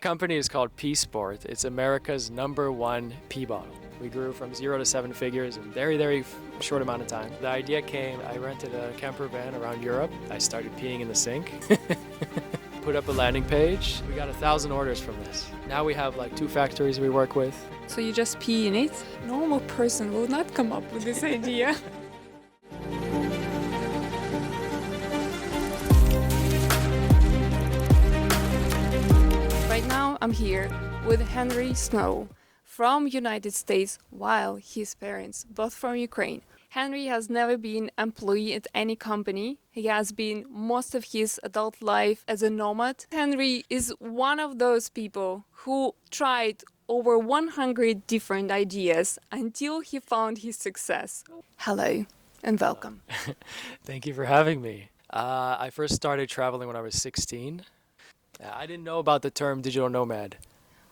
Company is called P Sport. It's America's #1 pee bottle. We grew from 0 to 7 figures in very short amount of time. The idea came, I rented a camper van around Europe. I started peeing in the sink. Put up a landing page. We got 1,000 orders from this. Now we have like 2 factories we work with. So you just pee in it? Normal person will not come up with this idea. Right now I'm here with Henry Snow from United States while his parents both from Ukraine. Henry has never been employee at any company. He has been most of his adult life as a nomad. Henry is one of those people who tried over 100 different ideas until he found his success. Hello and welcome. Thank you for having me. I first started traveling when I was 16. I didn't know about the term digital nomad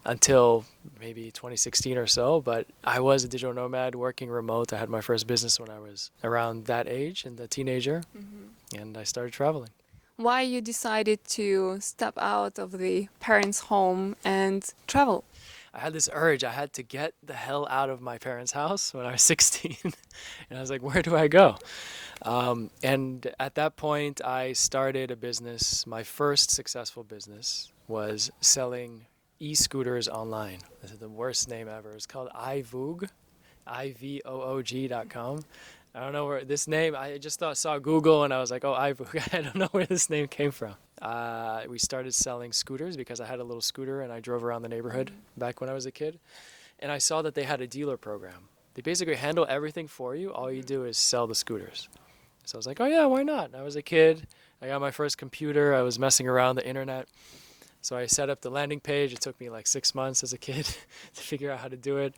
until maybe 2016 or so, but I was a digital nomad working remote. I had my first business when I was around that age and a teenager, and I started traveling. Why you decided to step out of the parents' home and travel? I had this urge. I had to get the hell out of my parents' house when I was 16. And I was like, where do I go? And at that point, I started a business. My first successful business was selling e-scooters online. This is the worst name ever. It's called iVoog, iVoog.com. I don't know where this name, I just saw Google and I was like, oh, iVoog. I don't know where this name came from. We started selling scooters because I had a little scooter and I drove around the neighborhood back when I was a kid. And I saw that they had a dealer program. They basically handle everything for you. All you do is sell the scooters. So I was like, oh yeah, why not? I was a kid. I got my first computer. I was messing around the internet. So I set up the landing page. It took me like 6 months as a kid to figure out how to do it.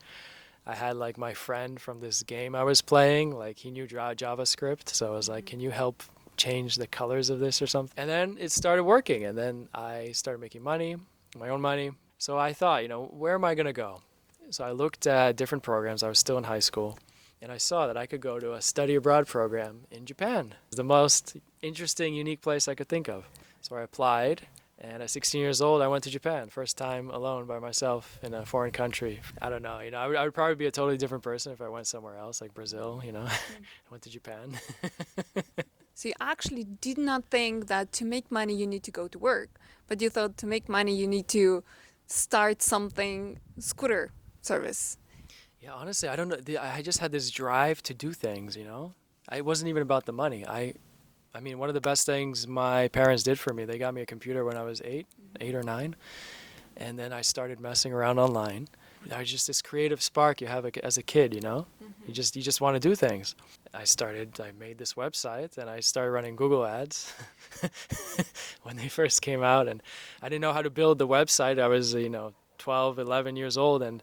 I had like my friend from this game I was playing, like he knew JavaScript. So I was like, can you help change the colors of this or something? And then it started working. And then I started making money, my own money. So I thought, where am I going to go? So I looked at different programs. I was still in high school. And I saw that I could go to a study abroad program in Japan. It was the most interesting, unique place I could think of. So I applied. And at 16 years old, I went to Japan. First time alone by myself in a foreign country. I don't know, I would probably be a totally different person if I went somewhere else, like Brazil, I went to Japan. So you actually did not think that to make money you need to go to work, but you thought to make money you need to start something, scooter service. Yeah, honestly, I don't know. I just had this drive to do things, It wasn't even about the money. I mean, one of the best things my parents did for me, they got me a computer when I was 8 or 9. And then I started messing around online. I was just this creative spark you have as a kid, You just want to do things. I made this website and I started running Google ads when they first came out. And I didn't know how to build the website. I was, 12, 11 years old. And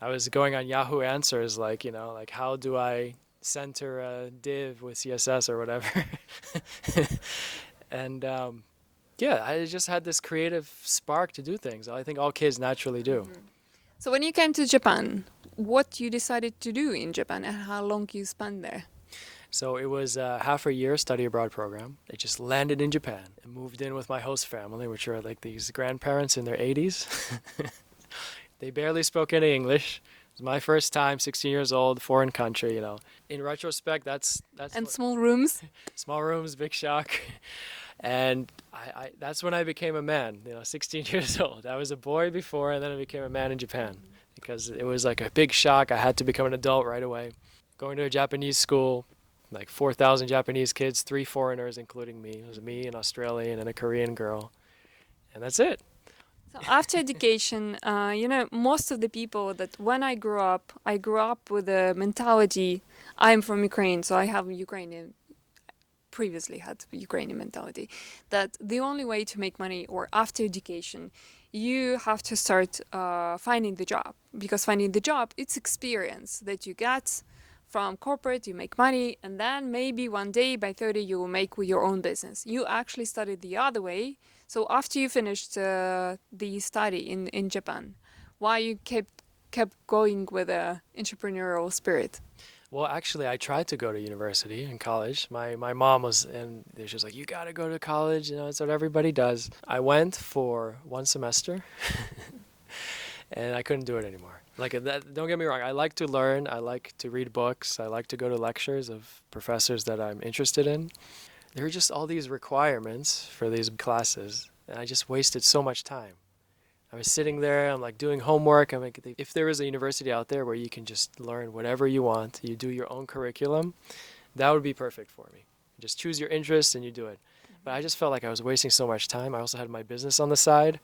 I was going on Yahoo Answers, like how do I center a div with CSS or whatever. And I just had this creative spark to do things. I think all kids naturally do. So when you came to Japan, what you decided to do in Japan and how long you spent there? So it was a half a year study abroad program. I just landed in Japan and moved in with my host family, which are like these grandparents in their 80s. They barely spoke any English. It was my first time, 16 years old, foreign country, In retrospect, that's And small rooms? Small rooms, big shock. And I that's when I became a man, 16 years old. I was a boy before, and then I became a man in Japan because it was like a big shock. I had to become an adult right away. Going to a Japanese school, like 4,000 Japanese kids, 3 foreigners, including me. It was me, an Australian, and a Korean girl. And that's it. So after education, most of the people that when I grew up with a mentality, I'm from Ukraine, so I have previously had Ukrainian mentality, that the only way to make money or after education, you have to start finding the job. Because finding the job, it's experience that you get from corporate, you make money, and then maybe one day by 30 you will make your own business. You actually studied the other way. So after you finished the study in Japan, why you kept going with a entrepreneurial spirit? Well, actually, I tried to go to university in college. My mom was, and she was like, "You gotta go to college. You know, it's what everybody does." I went for one semester, and I couldn't do it anymore. Like that, don't get me wrong. I like to learn. I like to read books. I like to go to lectures of professors that I'm interested in. There were just all these requirements for these classes, and I just wasted so much time. I was sitting there, I'm like doing homework. I'm like, if there is a university out there where you can just learn whatever you want, you do your own curriculum, that would be perfect for me. Just choose your interest and you do it. But I just felt like I was wasting so much time. I also had my business on the side,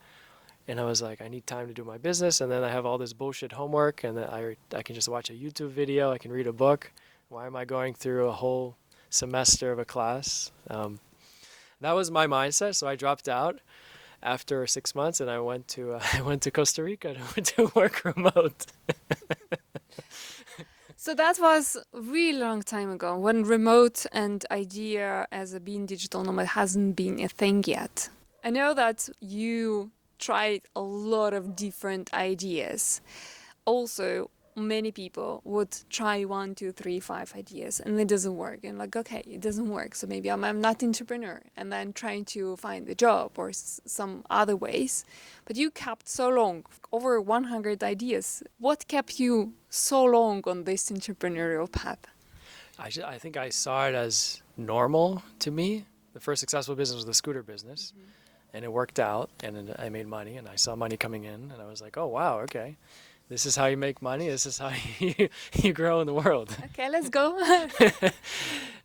and I was like, I need time to do my business, and then I have all this bullshit homework, and then I can just watch a YouTube video, I can read a book. Why am I going through a whole semester of a class? That was my mindset, so I dropped out after 6 months, and I went to I went to Costa Rica to work remote. So that was a really long time ago when remote and idea as a being digital nomad hasn't been a thing yet. I know that you tried a lot of different ideas. Also, many people would try 1, 2, 3, 5 ideas and it doesn't work. And like, okay, it doesn't work. So maybe I'm not entrepreneur, and then trying to find a job or some other ways. But you kept so long, over 100 ideas. What kept you so long on this entrepreneurial path? I think I saw it as normal to me. The first successful business was the scooter business, and it worked out, and I made money, and I saw money coming in, and I was like, oh wow, okay. This is how you make money. This is how you grow in the world. Okay, let's go.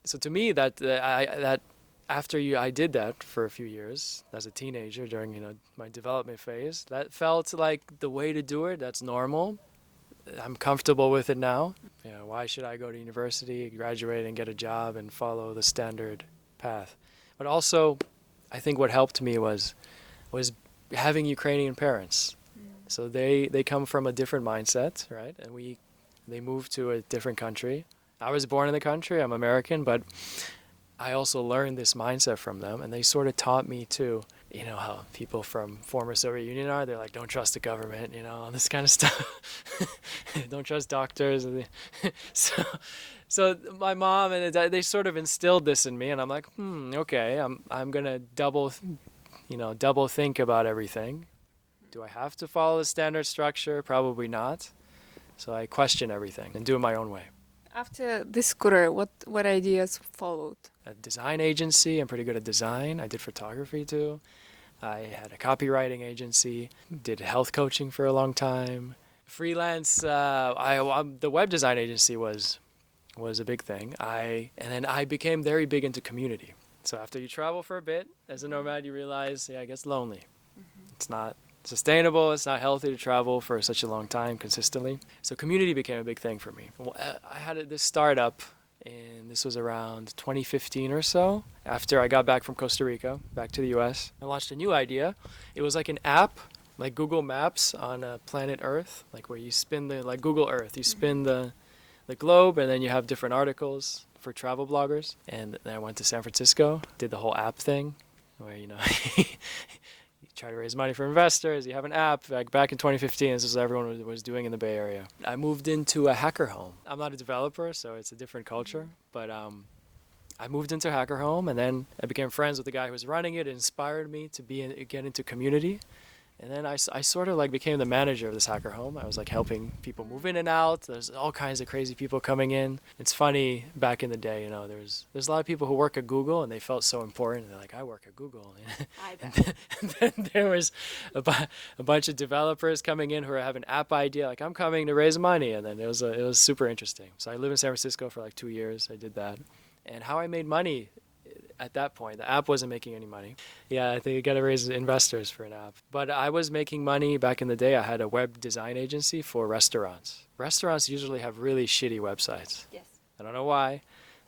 So to me, that after I did that for a few years as a teenager during my development phase, that felt like the way to do it. That's normal. I'm comfortable with it now. Why should I go to university, graduate, and get a job and follow the standard path? But also, I think what helped me was having Ukrainian parents. So they come from a different mindset, right? And they moved to a different country. I was born in the country, I'm American, but I also learned this mindset from them, and they sort of taught me too, how people from former Soviet Union are. They're like, don't trust the government, all this kind of stuff. Don't trust doctors. So my mom and they sort of instilled this in me, and I'm like, okay, I'm gonna double think about everything. Do I have to follow the standard structure? Probably not. So I question everything and do it my own way. After this scooter, what ideas followed? A design agency. I'm pretty good at design. I did photography too. I had a copywriting agency. Did health coaching for a long time. Freelance. The web design agency was a big thing. And then I became very big into community. So after you travel for a bit as a nomad, you realize, it gets lonely. It's not sustainable. It's not healthy to travel for such a long time consistently. So community became a big thing for me. I had this startup, and this was around 2015 or so. After I got back from Costa Rica, back to the US, I launched a new idea. It was like an app, like Google Maps on planet Earth, like where you spin like Google Earth, you spin the globe, and then you have different articles for travel bloggers. And then I went to San Francisco, did the whole app thing, where try to raise money for investors. You have an app. Like back in 2015, this is what everyone was doing in the Bay Area. I moved into a hacker home. I'm not a developer, so it's a different culture. But I moved into a hacker home, and then I became friends with the guy who was running it. It inspired me to get into community. And then I sort of like became the manager of this hacker home. I was like helping people move in and out. There's all kinds of crazy people coming in. It's funny, back in the day, there's a lot of people who work at Google, and they felt so important. They're like, I work at Google. And then there was a bunch of developers coming in who have an app idea. Like, I'm coming to raise money. And then it was super interesting. So I lived in San Francisco for like 2 years. I did that. And how I made money at that point, the app wasn't making any money. Yeah, I think you got to raise investors for an app. But I was making money back in the day. I had a web design agency for restaurants. Restaurants usually have really shitty websites. Yes. I don't know why.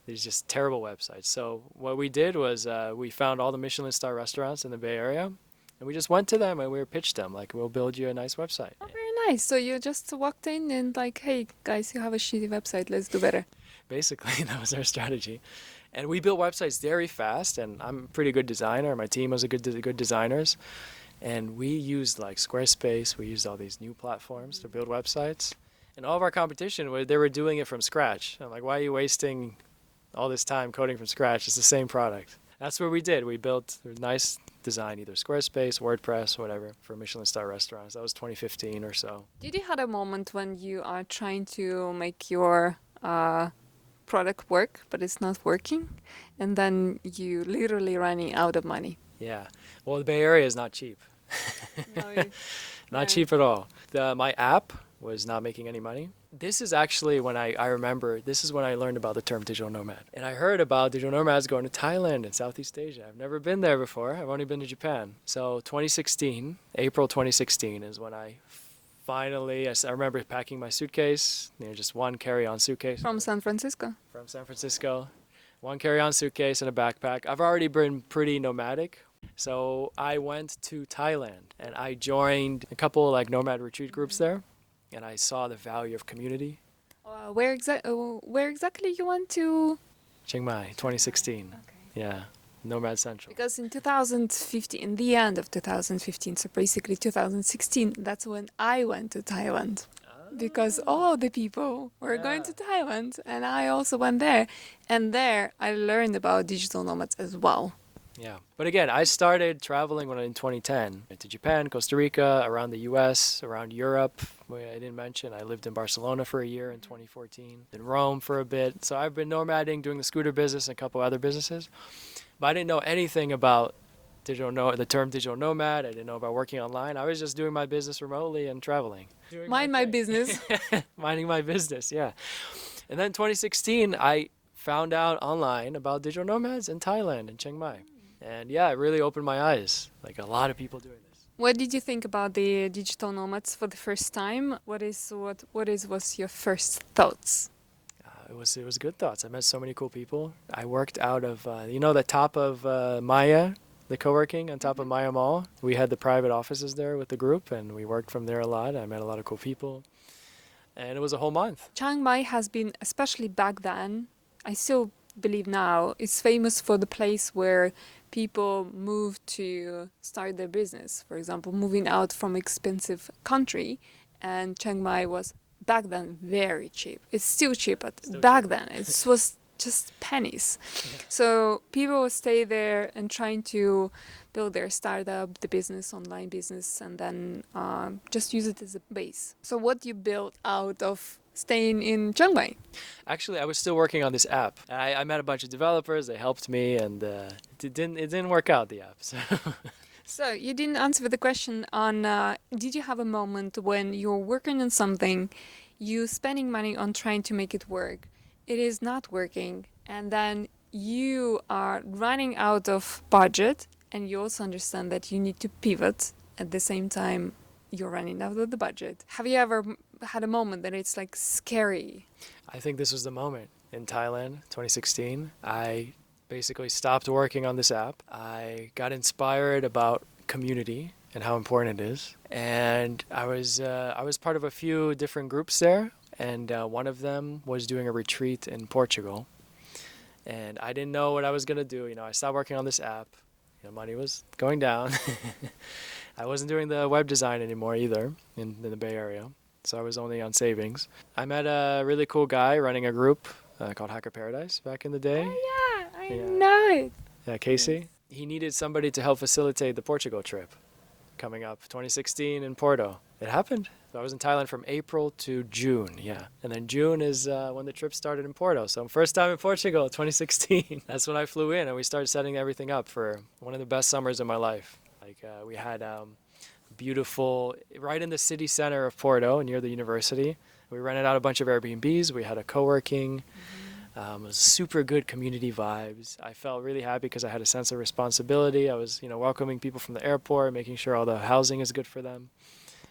There's just terrible websites. So what we did was we found all the Michelin star restaurants in the Bay Area, and we just went to them and we pitched them like, we'll build you a nice website. Oh, very nice. So you just walked in and like, hey guys, you have a shitty website. Let's do better. Basically, that was our strategy. And we built websites very fast, and I'm a pretty good designer. My team was good designers. And we used like Squarespace. We used all these new platforms to build websites. And all of our competition, they were doing it from scratch. I'm like, why are you wasting all this time coding from scratch? It's the same product. That's what we did. We built a nice design, either Squarespace, WordPress, whatever, for Michelin star restaurants. That was 2015 or so. Did you have a moment when you are trying to make your product work, but it's not working, and then you literally running out of money? Yeah. Well, the Bay Area is not cheap. No, Not cheap at all. My app was not making any money. This is actually when I remember, this is when I learned about the term digital nomad. And I heard about digital nomads going to Thailand and Southeast Asia. I've never been there before. I've only been to Japan. So 2016, April 2016 is when I finally, I remember packing my suitcase, just one carry-on suitcase. From San Francisco. From San Francisco. One carry-on suitcase and a backpack. I've already been pretty nomadic. So I went to Thailand and I joined a couple like nomad retreat groups there, and I saw the value of community. Where exactly you went to? Chiang Mai, 2016. Okay. Yeah, Nomad Central. Because in 2015, in the end of 2015, so basically 2016, that's when I went to Thailand. Because all the people were going to Thailand, and I also went there. And there I learned about digital nomads as well. Yeah. But again, I started traveling when in 2010 to Japan, Costa Rica, around the US, around Europe. I didn't mention I lived in Barcelona for a year in 2014, in Rome for a bit. So I've been nomading, doing the scooter business and a couple other businesses. But I didn't know anything about the term digital nomad. I didn't know about working online. I was just doing my business remotely and traveling. Mind my business. Minding my business, yeah. And then 2016, I found out online about digital nomads in Thailand and Chiang Mai. And yeah, it really opened my eyes. Like a lot of people doing this. What did you think about the digital nomads for the first time? Was your first thoughts? It was good thoughts. I met so many cool people. I worked out of the top of Maya, the coworking on top of Maya Mall. We had the private offices there with the group, and we worked from there a lot. I met a lot of cool people, and it was a whole month. Chiang Mai has been, especially back then, I still believe now, is famous for the place where people move to start their business. For example, moving out from expensive country, and Chiang Mai was back then very cheap. It's still cheap, but back then it was just pennies. Yeah. So people would stay there and trying to build their startup, the business, online business, and then just use it as a base. So what you built out of staying in Chiang Mai? Actually, I was still working on this app. I met a bunch of developers. They helped me, and it didn't work out, the app. So you didn't answer the question on, did you have a moment when you're working on something, you spending money on trying to make it work, it is not working, and then you are running out of budget, and you also understand that you need to pivot at the same time you're running out of the budget. Have you ever had a moment that it's like scary? I think this was the moment in Thailand, 2016. I basically stopped working on this app. I got inspired about community and how important it is. And I was part of a few different groups there, and one of them was doing a retreat in Portugal. And I didn't know what I was gonna do. I stopped working on this app. Money was going down. I wasn't doing the web design anymore either in the Bay Area, so I was only on savings. I met a really cool guy running a group called Hacker Paradise back in the day. Oh yeah, I know it. Yeah, Casey. Yes. He needed somebody to help facilitate the Portugal trip coming up, 2016 in Porto. It happened. So I was in Thailand from April to June, yeah. And then June is when the trip started in Porto. So first time in Portugal, 2016. That's when I flew in, and we started setting everything up for one of the best summers of my life. We had beautiful, right in the city center of Porto, near the university. We rented out a bunch of Airbnbs. We had a co-working. It was super good community vibes. I felt really happy because I had a sense of responsibility. I was, welcoming people from the airport, making sure all the housing is good for them.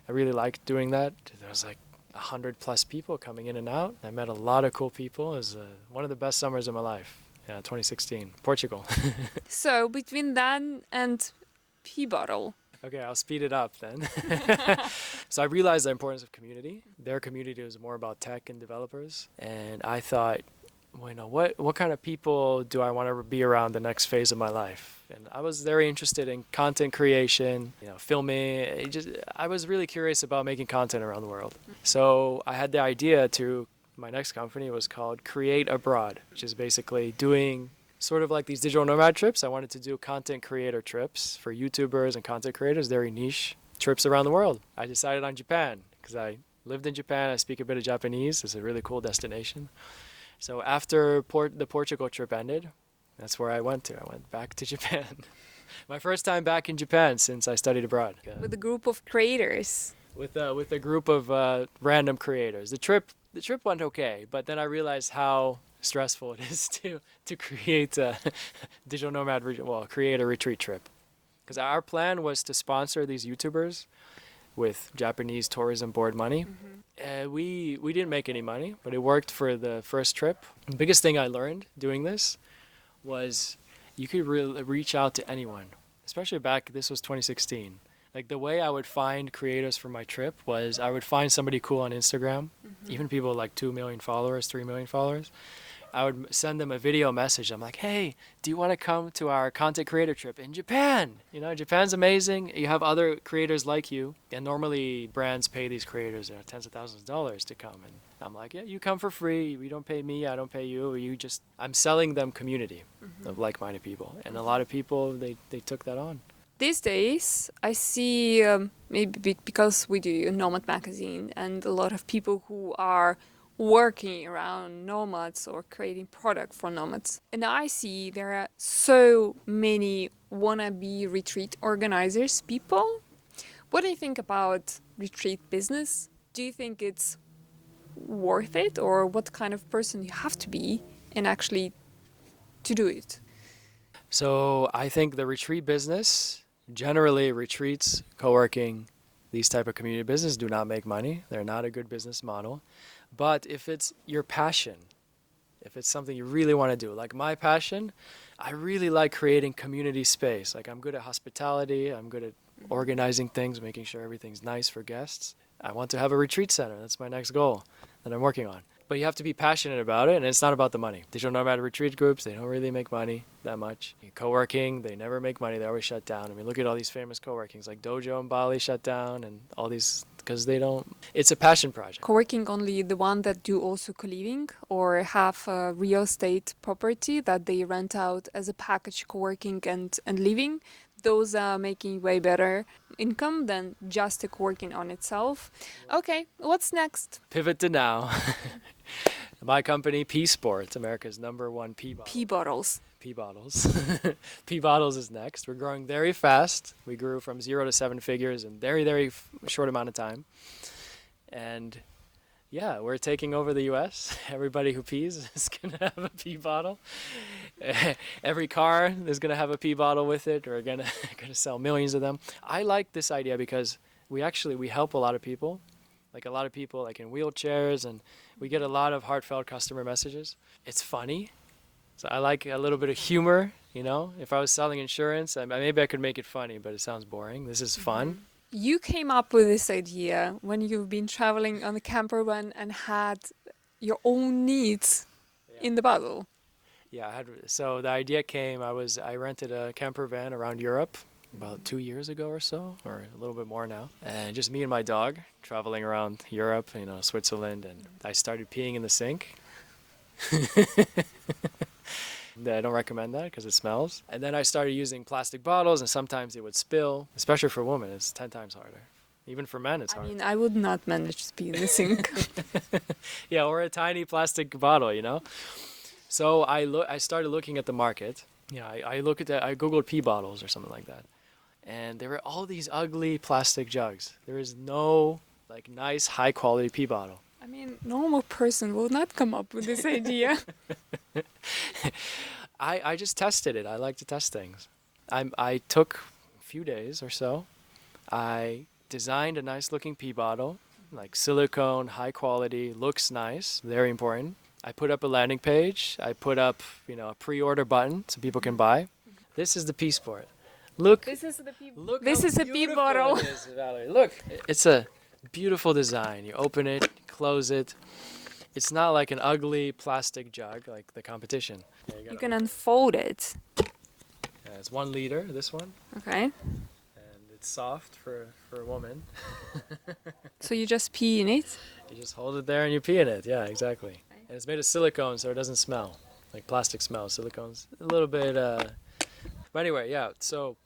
I really liked doing that. There was like 100+ people coming in and out. I met a lot of cool people. It was one of the best summers of my life. Yeah, 2016, Portugal. So between that and P-Bottle. Okay, I'll speed it up then. So I realized the importance of community. Their community was more about tech and developers. And I thought, what kind of people do I want to be around the next phase of my life? And I was very interested in content creation, filming. I was really curious about making content around the world. So I had the idea to, my next company was called Create Abroad, which is basically doing sort of like these digital nomad trips. I wanted to do content creator trips for YouTubers and content creators, very niche trips around the world. I decided on Japan because I lived in Japan. I speak a bit of Japanese. It's a really cool destination. So after the Portugal trip ended, that's where I went to. I went back to Japan. My first time back in Japan since I studied abroad. With a group of creators. With a group of random creators. The trip went okay, but then I realized how stressful it is to create a digital nomad, create a retreat trip. Because our plan was to sponsor these YouTubers with Japanese tourism board money. We didn't make any money, but it worked for the first trip. The biggest thing I learned doing this was you could reach out to anyone, especially this was 2016. Like the way I would find creators for my trip was I would find somebody cool on Instagram, even people like 2 million followers, 3 million followers. I would send them a video message. I'm like, hey, do you want to come to our content creator trip in Japan? Japan's amazing. You have other creators like you. And normally brands pay these creators tens of thousands of dollars to come. And I'm like, yeah, you come for free. You don't pay me. I don't pay you. I'm selling them community of like-minded people. And a lot of people, they took that on. These days, I see, maybe because we do Nomad Magazine and a lot of people who are working around nomads or creating product for nomads. And I see there are so many wannabe retreat organizers, people. What do you think about retreat business? Do you think it's worth it, or what kind of person you have to be and actually to do it? So I think the retreat business, generally retreats, co-working, these type of community business do not make money. They're not a good business model. But if it's your passion, if it's something you really want to do, like my passion, I really like creating community space. Like I'm good at hospitality, I'm good at organizing things, making sure everything's nice for guests. I want to have a retreat center. That's my next goal that I'm working on. But you have to be passionate about it, and it's not about the money. Digital nomad retreat groups, they don't really make money that much. Co-working, they never make money. They always shut down. I mean, look at all these famous co-workings, like Dojo in Bali shut down, and all these, because they don't, it's a passion project. Co-working only the one that do also co-living or have a real estate property that they rent out as a package, co-working and living. Those are making way better income than just the co-working on itself. Okay, what's next? Pivot to now. My company, P Sports, America's #1 pee bottle. Pee bottles. Pee bottles. Pee bottles is next. We're growing very fast. We grew from 0 to 7 figures in very, very short amount of time. And yeah, we're taking over the US. Everybody who pees is going to have a pee bottle. Every car is going to have a pee bottle with it. We're going to sell millions of them. I like this idea because we help a lot of people. Like a lot of people like in wheelchairs, and we get a lot of heartfelt customer messages. It's funny. So I like a little bit of humor, If I was selling insurance, maybe I could make it funny, but it sounds boring. This is fun. You came up with this idea when you've been traveling on a camper van and had your own needs in the bottle. Yeah, so the idea came, I rented a camper van around Europe about 2 years ago or so, or a little bit more now. And just me and my dog traveling around Europe, Switzerland, and I started peeing in the sink. I don't recommend that because it smells. And then I started using plastic bottles, and sometimes it would spill, especially for women. It's 10 times harder. Even for men, it's hard. I mean, I would not manage to pee in the sink. Yeah, or a tiny plastic bottle, So I started looking at the market. I Googled pee bottles or something like that. And there were all these ugly plastic jugs. There is no nice, high quality pee bottle. I mean, normal person will not come up with this idea. I just tested it. I like to test things. I took a few days or so. I designed a nice looking pee bottle, like silicone, high quality, looks nice, very important. I put up a landing page. I put up, a pre-order button so people can buy. This is the P Sport. Look. This is the pee. Look. This is a pee bottle. It is, Valerie. Look, it's a beautiful design. You open it, close it. It's not like an ugly plastic jug like the competition. Yeah, You can unfold it. yeah, it's 1 liter, this one, Okay. and it's soft for a woman. So you just pee in it. You just hold it there and you pee in it. Yeah, exactly. And it's made of silicone, so it doesn't smell like plastic smells. Silicone's a little bit. But anyway, yeah. So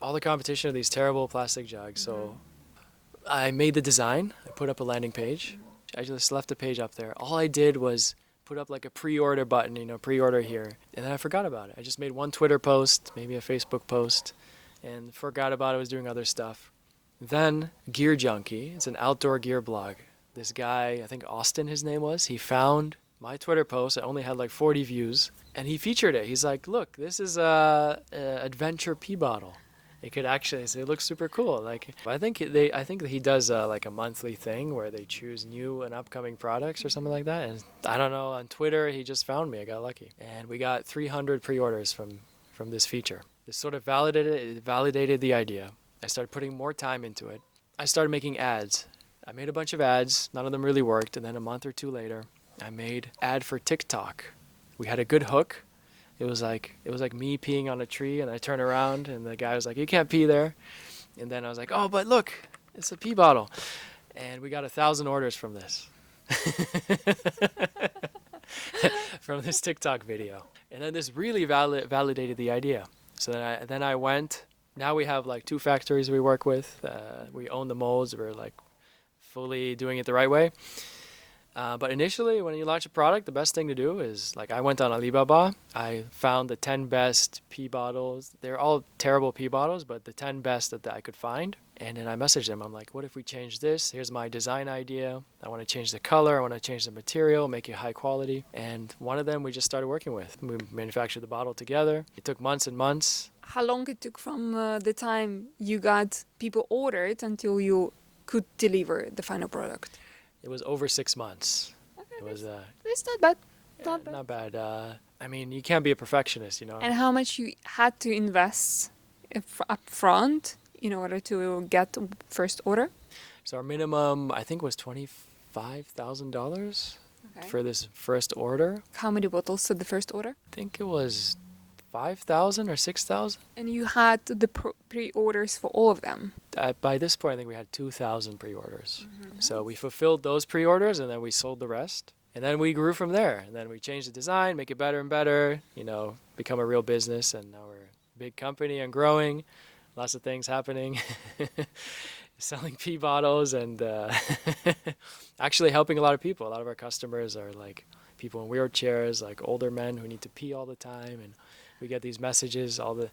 all the competition of these terrible plastic jugs. So I made the design. I put up a landing page. I just left the page up there. All I did was put up like a pre-order button, pre-order here. And then I forgot about it. I just made one Twitter post, maybe a Facebook post, and forgot about it. I was doing other stuff. Then Gear Junkie, it's an outdoor gear blog. This guy, I think Austin his name was, he found my Twitter post. It only had like 40 views, and he featured it. He's like, look, this is a adventure pee bottle. It could actually, it looks super cool. Like, I think that he does like a monthly thing where they choose new and upcoming products or something like that. And I don't know, on Twitter, he just found me. I got lucky. And we got 300 pre-orders from this feature. This sort of validated the idea. I started putting more time into it. I started making ads. I made a bunch of ads. None of them really worked. And then a month or two later, I made ad for TikTok. We had a good hook. It was like me peeing on a tree, and I turn around, and the guy was like, "You can't pee there." And then I was like, "Oh, but look, it's a pee bottle." And we got 1,000 orders from this, from this TikTok video. And then this really validated the idea. So then I went. Now we have like 2 factories we work with. We own the molds. We're like fully doing it the right way. But initially, when you launch a product, the best thing to do is, like, I went on Alibaba. I found the 10 best pee bottles. They're all terrible pee bottles, but the 10 best that I could find. And then I messaged them. I'm like, what if we change this? Here's my design idea. I want to change the color. I want to change the material, make it high quality. And one of them we just started working with. We manufactured the bottle together. It took months and months. How long it took from the time you got people ordered until you could deliver the final product? It was over 6 months. Okay, It was it's not bad. Not bad. not bad. I mean, you can't be a perfectionist, And how much you had to invest up front in order to get first order? So our minimum, I think, was $25,000 for this first order. How many bottles to the first order? I think it was 5,000 or 6,000. And you had the pre-orders for all of them. By this point, I think we had 2,000 pre-orders. So we fulfilled those pre-orders, and then we sold the rest. And then we grew from there. And then we changed the design, make it better and better, become a real business. And now we're a big company and growing. Lots of things happening. Selling pee bottles and actually helping a lot of people. A lot of our customers are like people in wheelchairs, like older men who need to pee all the time. And we get these messages, and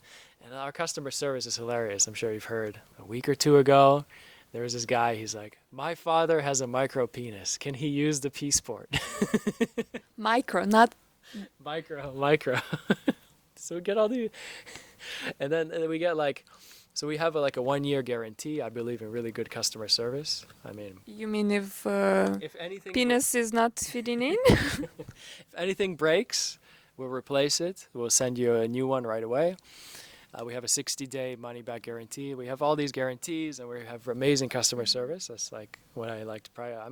our customer service is hilarious. I'm sure you've heard. A week or two ago, there was this guy, he's like, "My father has a micro penis. Can he use the pee sport?" Micro, not... Micro. So we get all the... And then we get so we have a 1-year guarantee. I believe in really good customer service. I mean... You mean if anything... penis is not fitting in? If anything breaks, we'll replace it. We'll send you a new one right away. We have a 60-day money-back guarantee. We have all these guarantees, and we have amazing customer service. That's like what I like to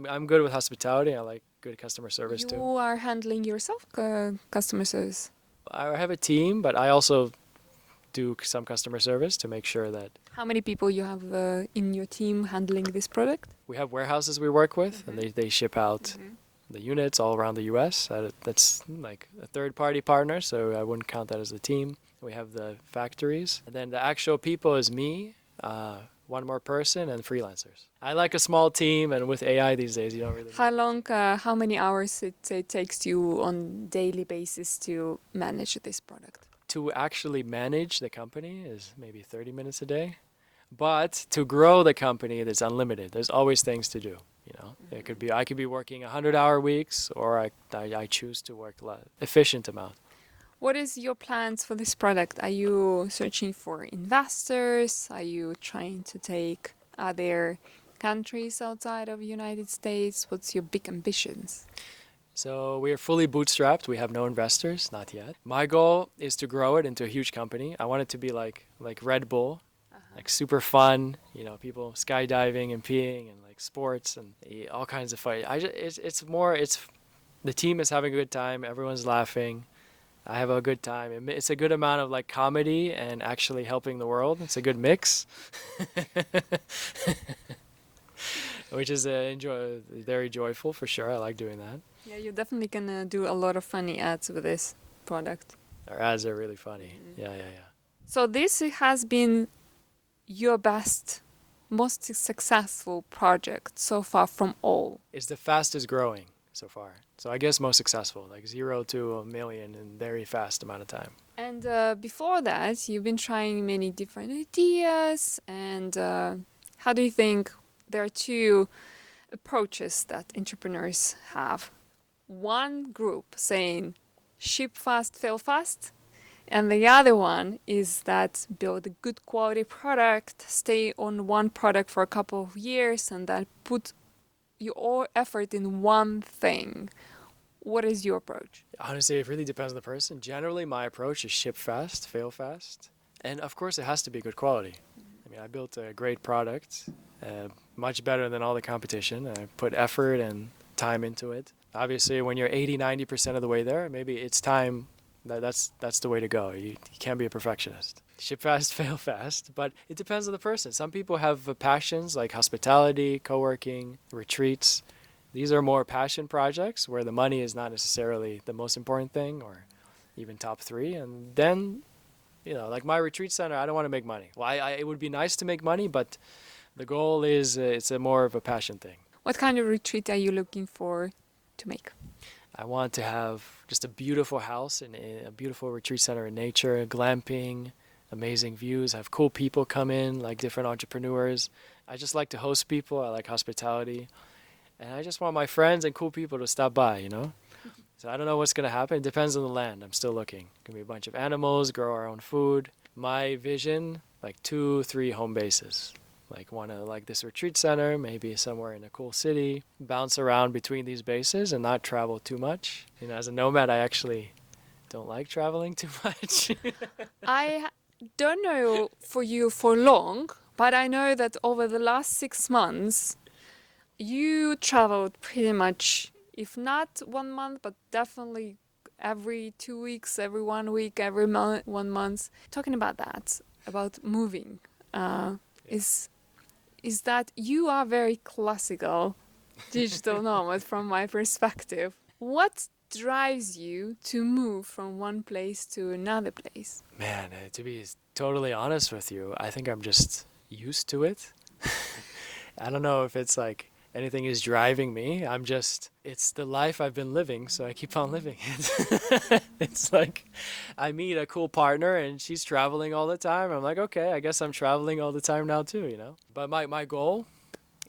I'm good with hospitality. I like good customer service too. You are handling yourself customer service? I have a team, but I also do some customer service to make sure that... How many people you have in your team handling this product? We have warehouses we work with, and they ship out the units all around the U.S. That's like a third-party partner, so I wouldn't count that as a team. We have the factories, and then the actual people is me, one more person, and freelancers. I like a small team, and with AI these days, you don't really... How many hours it takes you on daily basis to manage this product? To actually manage the company is maybe 30 minutes a day. But to grow the company, it's unlimited. There's always things to do. It could be I could be working 100-hour weeks, or I choose to work efficient amount. What is your plans for this product? Are you searching for investors? Are you trying to take other countries outside of the United States? What's your big ambitions? So we are fully bootstrapped. We have no investors, not yet. My goal is to grow it into a huge company. I want it to be like Red Bull. like super fun. You know, people skydiving and peeing and like sports and all kinds of fun. It's the team is having a good time. Everyone's laughing. I have a good time. It's a good amount of like comedy and actually helping the world. It's a good mix, which is very joyful for sure. I like doing that. Yeah, you're definitely gonna do a lot of funny ads with this product. Our ads are really funny. Yeah. So this has been your best, most successful project so far from all. It's the fastest growing so far. So I guess most successful, like 0 to a million in very fast amount of time. And before that, you've been trying many different ideas. And how do you think there are two approaches that entrepreneurs have? One group saying ship fast, fail fast. And the other one is that build a good quality product, stay on one product for a couple of years, and then put your effort in one thing. What is your approach? Honestly, it really depends on the person. Generally, my approach is ship fast, fail fast. And of course, it has to be good quality. I mean, I built a great product, much better than all the competition. I put effort and time into it. Obviously, when you're 80, 90% of the way there, maybe it's time. That's the way to go. You can't be a perfectionist. Ship fast, fail fast, but it depends on the person. Some people have passions like hospitality, co-working, retreats. These are more passion projects where the money is not necessarily the most important thing or even top three. And then, you know, like my retreat center, I don't want to make money. Well, it would be nice to make money, but the goal is it's more of a passion thing. What kind of retreat are you looking for to make? I want to have just a beautiful house and a beautiful retreat center in nature, glamping, amazing views, have cool people come in, like different entrepreneurs. I just like to host people. I like hospitality. And I just want my friends and cool people to stop by, you know? So I don't know what's going to happen. It depends on the land. I'm still looking. Going to be a bunch of animals, grow our own food. My vision, like 2-3 home bases. Like like this retreat center, maybe somewhere in a cool city, bounce around between these bases and not travel too much. You know, as a nomad, I actually don't like traveling too much. I don't know for you for long, but I know that over the last 6 months, you traveled pretty much, if not 1 month, but definitely every 2 weeks, every 1 week, every 1 month. Talking about that, about moving, is that you are very classical digital nomad from my perspective. What drives you to move from one place to another place? Man, to be totally honest with you, I think I'm just used to it. I don't know if it's like anything is driving me. It's the life I've been living, so I keep on living it. It's like I meet a cool partner and she's traveling all the time. I'm like, okay, I guess I'm traveling all the time now too, you know? But my goal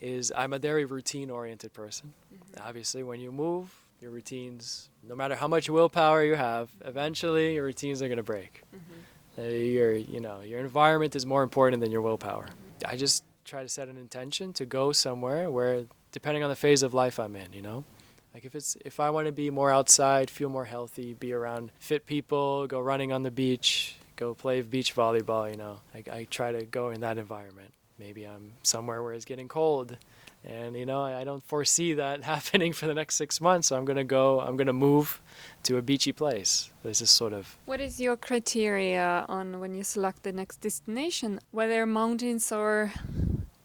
is I'm a very routine-oriented person. Mm-hmm. Obviously, when you move, your routines, no matter how much willpower you have, eventually your routines are going to break. Mm-hmm. Your environment is more important than your willpower. Mm-hmm. I just try to set an intention to go somewhere where, depending on the phase of life I'm in, you know, like if I want to be more outside, feel more healthy, be around fit people, go running on the beach, go play beach volleyball, you know, I try to go in that environment. Maybe I'm somewhere where it's getting cold and, you know, I don't foresee that happening for the next 6 months. So I'm going to move to a beachy place. This is sort of... What is your criteria on when you select the next destination? Whether mountains or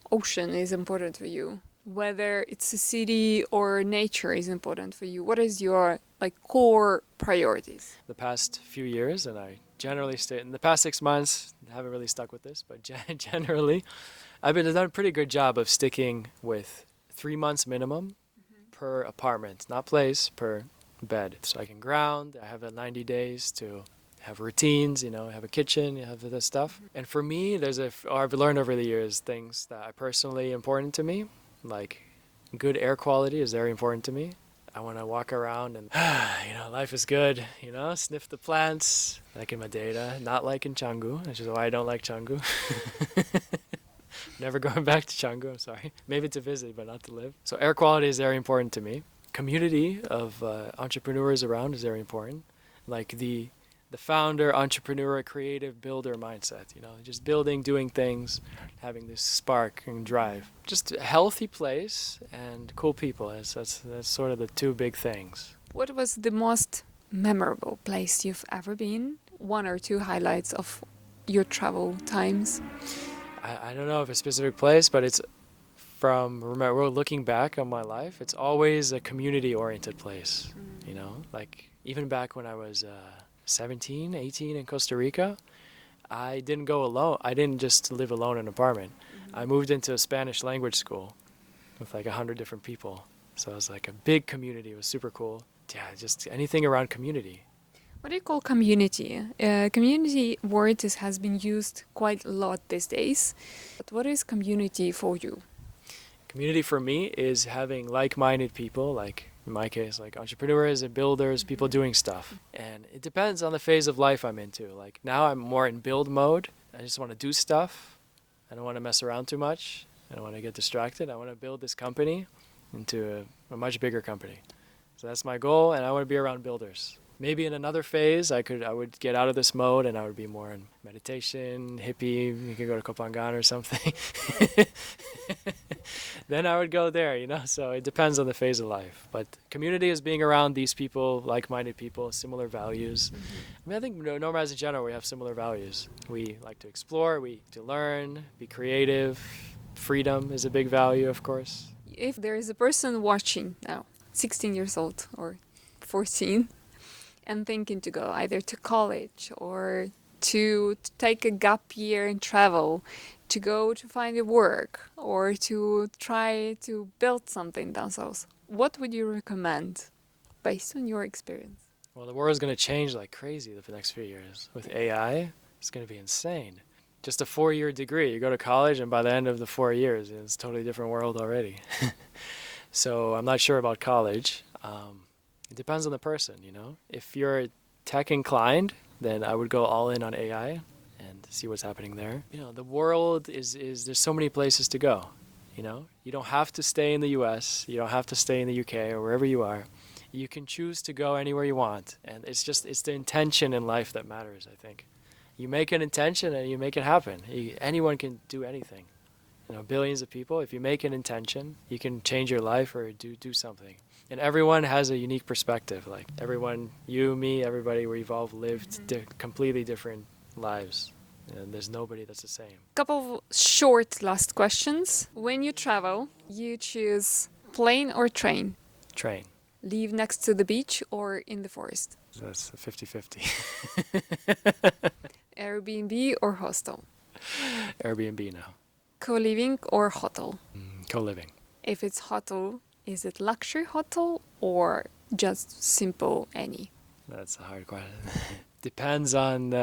ocean is important for you, whether it's a city or nature is important for you. What is your core priorities? The past few years, and I generally stay in the past 6 months, I haven't really stuck with this, but generally I've done a pretty good job of sticking with 3 months minimum per apartment, not place, per bed. So I can ground, I have 90 days to have routines, you know, have a kitchen, you have this stuff. And for me, I've learned over the years things that are personally important to me, like good air quality is very important to me. I want to walk around and, you know, life is good, you know, sniff the plants, like in Madeira, not like in Canggu, which is why I don't like Canggu. Never going back to Canggu, I'm sorry. Maybe to visit, but not to live. So air quality is very important to me. Community of entrepreneurs around is very important. Like the the founder, entrepreneur, creative builder mindset, just building, doing things, having this spark and drive. Just a healthy place and cool people. That's sort of the two big things. What was the most memorable place you've ever been? One or two highlights of your travel times? I don't know if a specific place, but it's remember looking back on my life, it's always a community-oriented place, like even back when I was 17, 18 in Costa Rica, I didn't go alone. I didn't just live alone in an apartment. I moved into a Spanish language school with like 100 different people. So it was like a big community. It was super cool. Yeah, just anything around community. What do you call community? Community word has been used quite a lot these days. But what is community for you? Community for me is having like-minded people, like in my case, like entrepreneurs and builders, people doing stuff. And it depends on the phase of life I'm into. Like now I'm more in build mode. I just want to do stuff. I don't want to mess around too much. I don't want to get distracted. I want to build this company into a much bigger company. So that's my goal, and I want to be around builders. Maybe in another phase, I would get out of this mode and I would be more in meditation, hippie. You could go to Kopangan or something. Then I would go there, So it depends on the phase of life. But community is being around these people, like-minded people, similar values. I mean, I think nomads in general, we have similar values. We like to explore, we like to learn, be creative. Freedom is a big value, of course. If there is a person watching now, 16 years old or 14, and thinking to go either to college or to take a gap year and travel, to go to find a work or to try to build something themselves, what would you recommend based on your experience? Well, the world is going to change like crazy the next few years. With AI, it's going to be insane. Just a 4-year degree. You go to college, and by the end of the 4 years, it's a totally different world already. So I'm not sure about college. It depends on the person, If you're tech inclined, then I would go all in on AI and see what's happening there. The world is there's so many places to go, You don't have to stay in the US, you don't have to stay in the UK or wherever you are. You can choose to go anywhere you want. And it's the intention in life that matters, I think. You make an intention and you make it happen. Anyone can do anything. Billions of people, if you make an intention, you can change your life or do something. And everyone has a unique perspective. Like everyone, you, me, everybody, we've all lived completely different lives. And there's nobody that's the same. Couple of short last questions. When you travel, you choose plane or train? Train. Live next to the beach or in the forest? That's a 50-50. Airbnb or hostel? Airbnb now. Co-living or hotel? Co-living. If it's hotel, is it luxury hotel or just simple any? That's a hard question. Depends on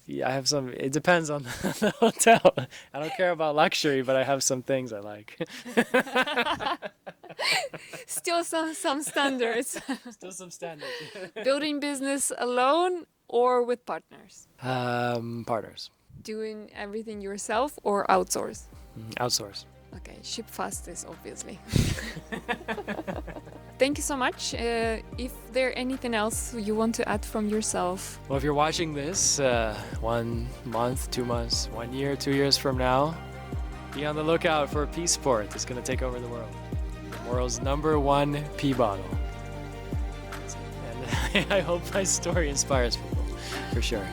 it depends on the hotel. I don't care about luxury, but I have some things I like. Still some standards. Still some standards. Building business alone or with partners? Partners. Doing everything yourself or outsource? Outsource. Okay, ship fastest, obviously. Thank you so much. If there anything else you want to add from yourself? Well, if you're watching this 1 month, 2 months, 1 year, 2 years from now, be on the lookout for a pea sport that's going to take over the world. The world's #1 pea bottle. And I hope my story inspires people, for sure.